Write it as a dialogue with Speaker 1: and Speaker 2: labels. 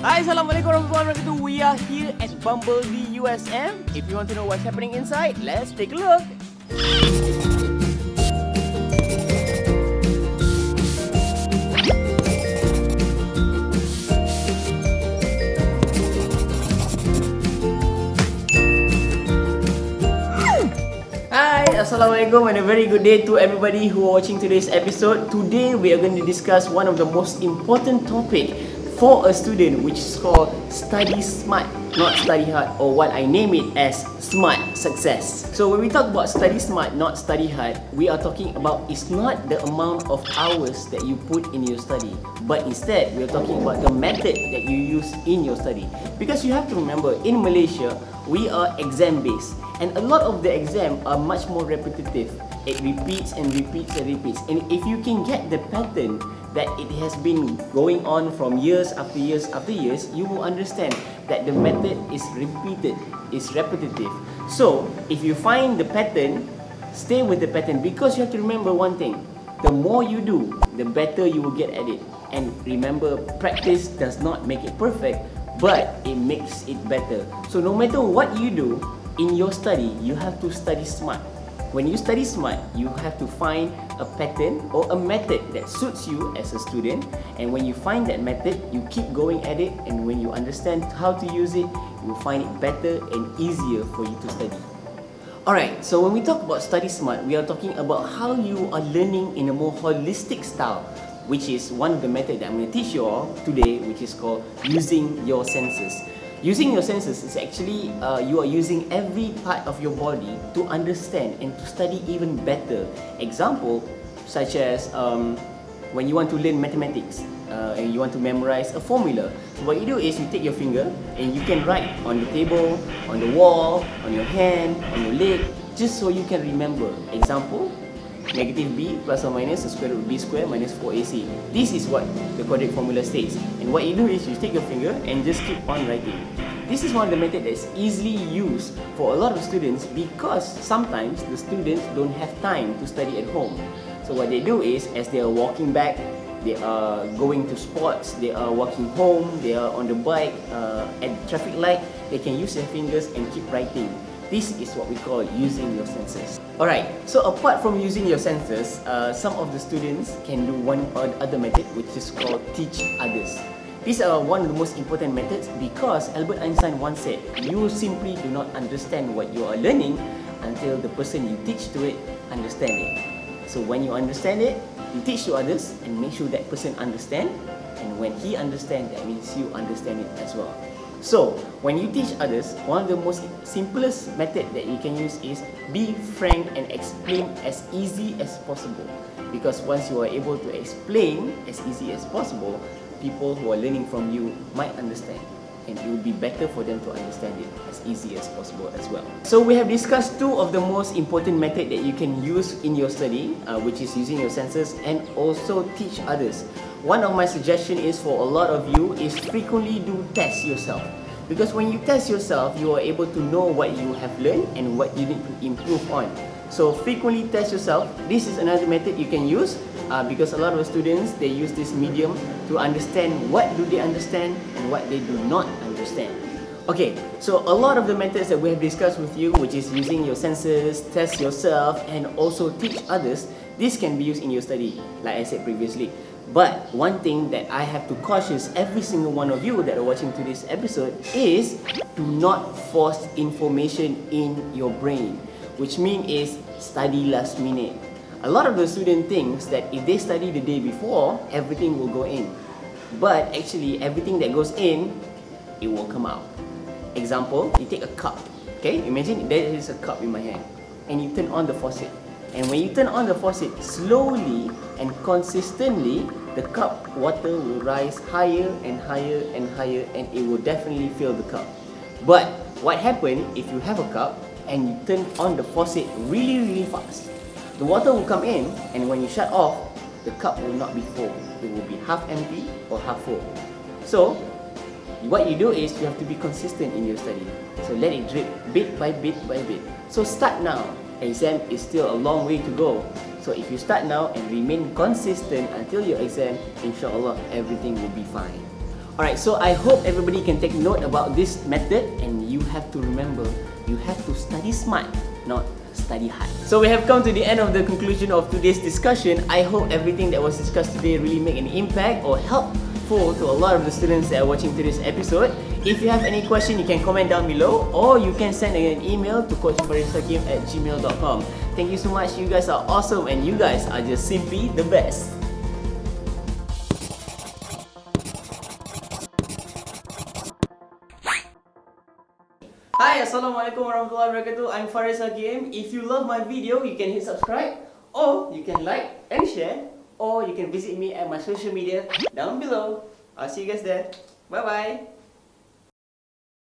Speaker 1: Hi, Assalamualaikum warahmatullahi wabarakatuh. We are here at Bumblebee USM. If you want to know what's happening inside, let's take a look. Hi, Assalamualaikum and a very good day to everybody who are watching today's episode. Today we are going to discuss one of the most important topic for a student, which is called study smart, not study hard, or what I name it as smart success. So when we talk about study smart, not study hard, we are talking about it's not the amount of hours that you put in your study, but instead we are talking about the method that you use in your study. Because you have to remember, in Malaysia, we are exam based, and a lot of the exam are much more repetitive. It repeats and repeats and repeats, and if you can get the pattern that it has been going on from years after years after years, you will understand that the method is repeated, is repetitive. So if you find the pattern, stay with the pattern, because you have to remember one thing: the more you do, the better you will get at it. And remember, practice does not make it perfect, but it makes it better. So no matter what you do in your study, you have to study smart. When you study smart, you have to find a pattern or a method that suits you as a student. And when you find that method, you keep going at it. And when you understand how to use it, you will find it better and easier for you to study. Alright, so when we talk about study smart, we are talking about how you are learning in a more holistic style, which is one of the methods that I'm going to teach you all today, which is called using your senses. Using your senses is actually you are using every part of your body to understand and to study even better. Example, such as when you want to learn mathematics and you want to memorize a formula. So what you do is you take your finger and you can write on the table, on the wall, on your hand, on your leg, just so you can remember. Example, negative b plus or minus the square root of b square minus 4ac. This is what the quadratic formula states. And what you do is you take your finger and just keep on writing. This is one of the methods that's easily used for a lot of students, because sometimes the students don't have time to study at home. So what they do is, as they are walking back, they are going to sports, they are walking home, they are on the bike, at traffic light, they can use their fingers and keep writing. This is what we call using your senses. Alright, so apart from using your senses, some of the students can do one other method, which is called teach others. These are one of the most important methods, because Albert Einstein once said, you simply do not understand what you are learning until the person you teach to it understand it. So when you understand it, you teach to others and make sure that person understand, and when he understands, that means you understand it as well. So when you teach others, one of the most simplest method that you can use is be frank and explain as easy as possible. Because once you are able to explain as easy as possible, people who are learning from you might understand, and it will be better for them to understand it as easy as possible as well. So we have discussed two of the most important methods that you can use in your study, which is using your senses and also teach others. One of my suggestions is, for a lot of you, is frequently do test yourself. Because when you test yourself, you are able to know what you have learned and what you need to improve on. So frequently test yourself. This is another method you can use, because a lot of students, they use this medium to understand what do they understand and what they do not understand. Okay, so a lot of the methods that we have discussed with you, which is using your senses, test yourself, and also teach others, this can be used in your study, like I said previously. But one thing that I have to caution every single one of you that are watching today's episode is, do not force information in your brain, which means is study last minute. A lot of the student thinks that if they study the day before, everything will go in. But actually, everything that goes in, it will come out. Example, you take a cup. Okay, imagine there is a cup in my hand, and you turn on the faucet. And when you turn on the faucet, slowly and consistently, the cup water will rise higher and higher and higher, and it will definitely fill the cup. But what happens if you have a cup and you turn on the faucet really fast? The water will come in, and when you shut off, the cup will not be full. It will be half empty or half full. So what you do is, you have to be consistent in your study. So let it drip bit by bit by bit. So start now. Exam is still a long way to go. So if you start now and remain consistent until your exam, inshallah everything will be fine. Alright, so I hope everybody can take note about this method, and you have to remember, you have to study smart, not study hard. So we have come to the end of the conclusion of today's discussion. I hope everything that was discussed today really make an impact or helpful to a lot of the students that are watching today's episode. If you have any question, you can comment down below, or you can send an email to coachfarishakim@gmail.com. Thank you so much. You guys are awesome, and you guys are just simply the best. Hi, Assalamualaikum warahmatullahi wabarakatuh. I'm Faris Hakim. If you love my video, you can hit subscribe, or you can like and share, or you can visit me at my social media down below. I'll see you guys there. Bye bye.